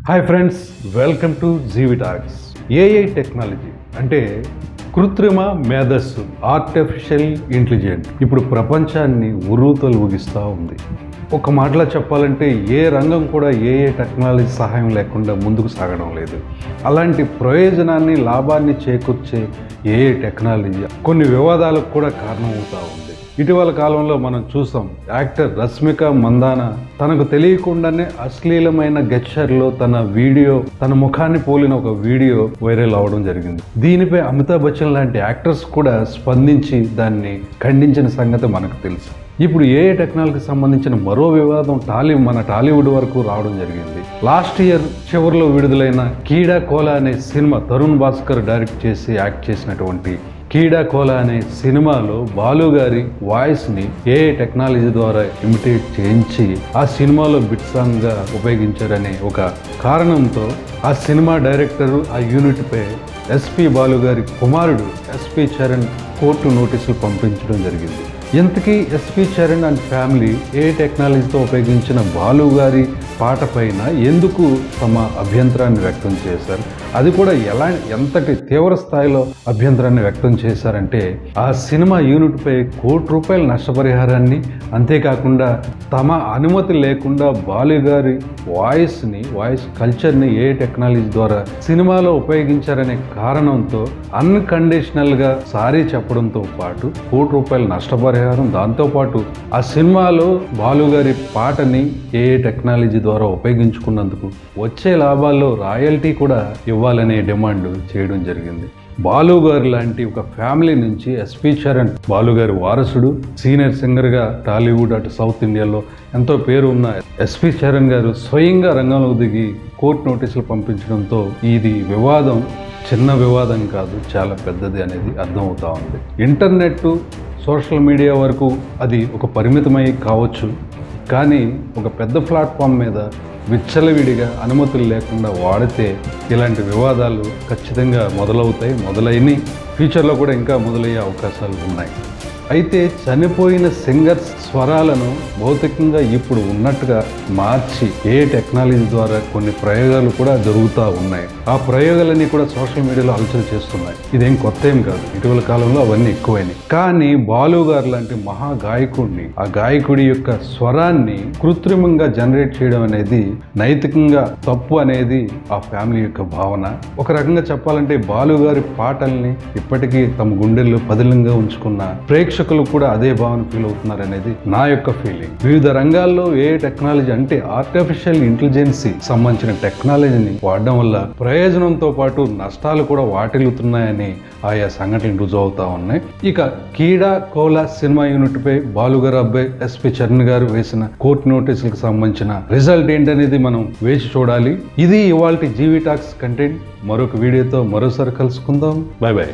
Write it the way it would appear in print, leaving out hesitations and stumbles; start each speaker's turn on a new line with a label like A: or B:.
A: Hi friends, welcome to Jeevi talks. AI technology అంటే కృత్రిమ మేధస్సు, ఆర్టిఫిషియల్ ఇంటెలిజెన్స్ ఇప్పుడు ప్రపంచాన్ని ఉర్రూతలూగిస్తూ ఉంది. ఒక మాటలో చెప్పాలంటే ఏ రంగం కూడా ఏఐ టెక్నాలజీ సహాయం లేకుండా ముందుకు సాగడం లేదు. అలాంటి ప్రయోజనాన్ని, లాభాన్ని చేకూర్చే ఏఐ టెక్నాలజీ కొన్ని వివాదాలకు కూడా కారణమవుతూ ఉంది. ఇటీవల కాలంలో మనం చూసాం, యాక్టర్ రష్మిక మందాన తనకు తెలియకుండానే అశ్లీలమైన గెస్చర్లో తన ముఖాన్ని పోలిన ఒక వీడియో వైరల్ అవడం జరిగింది. దీనిపై అమితాబ్ బచ్చన్ లాంటి యాక్టర్స్ కూడా స్పందించి దాన్ని ఖండించిన సంగతి మనకు తెలుసు. ఇప్పుడు ఏఐ టెక్నాలజీకి సంబంధించిన మరో వివాదం మన టాలీవుడ్ వరకు రావడం జరిగింది. లాస్ట్ ఇయర్ చివరిలో విడుదలైన కీడా కోలా అనే సినిమా, తరుణ్ భాస్కర్ డైరెక్ట్ చేసి యాక్ట్ చేసినటువంటి కీడా కోలా అనే సినిమాలో బాలు గారి వాయిస్ని ఏఐ టెక్నాలజీ ద్వారా ఇమిటేట్ చేయించి ఆ సినిమాలో బిట్ సాంగ్గా ఉపయోగించారనే ఒక కారణంతో ఆ సినిమా డైరెక్టరు ఆ యూనిట్పై ఎస్పి బాలు గారి కుమారుడు ఎస్పి చరణ్ కోర్టు నోటీసులు పంపించడం జరిగింది. ఇంతకీ ఎస్పి చరణ్ అండ్ ఫ్యామిలీ ఏ టెక్నాలజీతో ఉపయోగించిన బాలు గారి పాట పైన ఎందుకు తమ అభ్యంతరాన్ని వ్యక్తం చేశారు, అది కూడా ఎంతటి తీవ్ర స్థాయిలో అభ్యంతరాన్ని వ్యక్తం చేశారంటే, ఆ సినిమా యూనిట్పై ₹1,00,00,000 నష్టపరిహారాన్ని, అంతేకాకుండా తమ అనుమతి లేకుండా బాలు గారి వాయిస్ కల్చర్ని ఏ టెక్నాలజీ ద్వారా సినిమాలో ఉపయోగించారనే కారణంతో అన్కండిషనల్గా సారీ చెప్పడంతో పాటు ₹1,00,00,000 నష్టపరిహారం, దాంతోపాటు ఆ సినిమాలో బాలు గారి పాటని ఏ టెక్నాలజీ ద్వారా ఉపయోగించుకున్నందుకు వచ్చే లాభాల్లో రాయల్టీ కూడా ఇవ్వాలనే డిమాండ్ చేయడం జరిగింది. బాలు గారు లాంటి ఒక ఫ్యామిలీ నుంచి ఎస్పి చరణ్, బాలు గారి వారసుడు, సీనియర్ సింగర్గా టాలీవుడ్ అటు సౌత్ ఇండియాలో ఎంతో పేరు ఉన్న ఎస్పి చరణ్ గారు స్వయంగా రంగంలో దిగి కోర్టు నోటీసులు పంపించడంతో ఇది వివాదం చిన్న వివాదం కాదు, చాలా పెద్దది అనేది అర్థమవుతా ఉంది. ఇంటర్నెట్, సోషల్ మీడియా వరకు అది ఒక పరిమితమై కావచ్చు, కానీ ఒక పెద్ద ప్లాట్ఫామ్ మీద విచ్చలవిడిగా అనుమతులు లేకుండా వాడితే ఇలాంటి వివాదాలు ఖచ్చితంగా మొదలైనవి, ఫ్యూచర్లో కూడా ఇంకా మొదలయ్యే అవకాశాలు ఉన్నాయి. అయితే చనిపోయిన సింగర్స్ స్వరాలను భౌతికంగా ఇప్పుడు ఉన్నట్టుగా మార్చి ఏ టెక్నాలజీ ద్వారా కొన్ని ప్రయోగాలు కూడా జరుగుతూ ఉన్నాయి. ఆ ప్రయోగాలన్నీ కూడా సోషల్ మీడియాలో హల్చల్ చేస్తున్నాయి. ఇదేం కొత్త ఏం కాదు, ఇటీవల కాలంలో అవన్నీ ఎక్కువైనాయి. కానీ బాలు గారు లాంటి మహా గాయకుడిని, ఆ గాయకుడి యొక్క స్వరాన్ని కృత్రిమంగా జనరేట్ చేయడం అనేది నైతికంగా తప్పు అనేది ఆ ఫ్యామిలీ యొక్క భావన. ఒక రకంగా చెప్పాలంటే బాలు గారి పాటల్ని ఇప్పటికీ తమ గుండెల్లో పదిలంగా ఉంచుకున్న ప్రేక్షకులు కూడా అదే భావన ఫీల్ అవుతున్నారు అనేది నా యొక్క ఫీలింగ్. వివిధ రంగాల్లో ఏ టెక్నాలజీ అంటే ఆర్టిఫిషియల్ ఇంటెలిజెన్సీ సంబంధించిన టెక్నాలజీని వాడడం వల్ల ప్రయోజనంతో పాటు నష్టాలు కూడా వాటిల్లుతున్నాయని ఆయా సంఘటనలు రుజువు అవుతా ఉన్నాయి. ఇక కీడా కోలా సినిమా యూనిట్ పై బాలుగారు అబ్బాయి ఎస్పి చరణ్ గారు వేసిన కోర్టు నోటీసులకు సంబంధించిన రిజల్ట్ ఏంటనేది మనం వేచి చూడాలి. ఇది ఇవాల్టి జీవి టాక్స్ కంటెంట్. మరొక వీడియోతో మరోసారి కలుసుకుందాం. By by.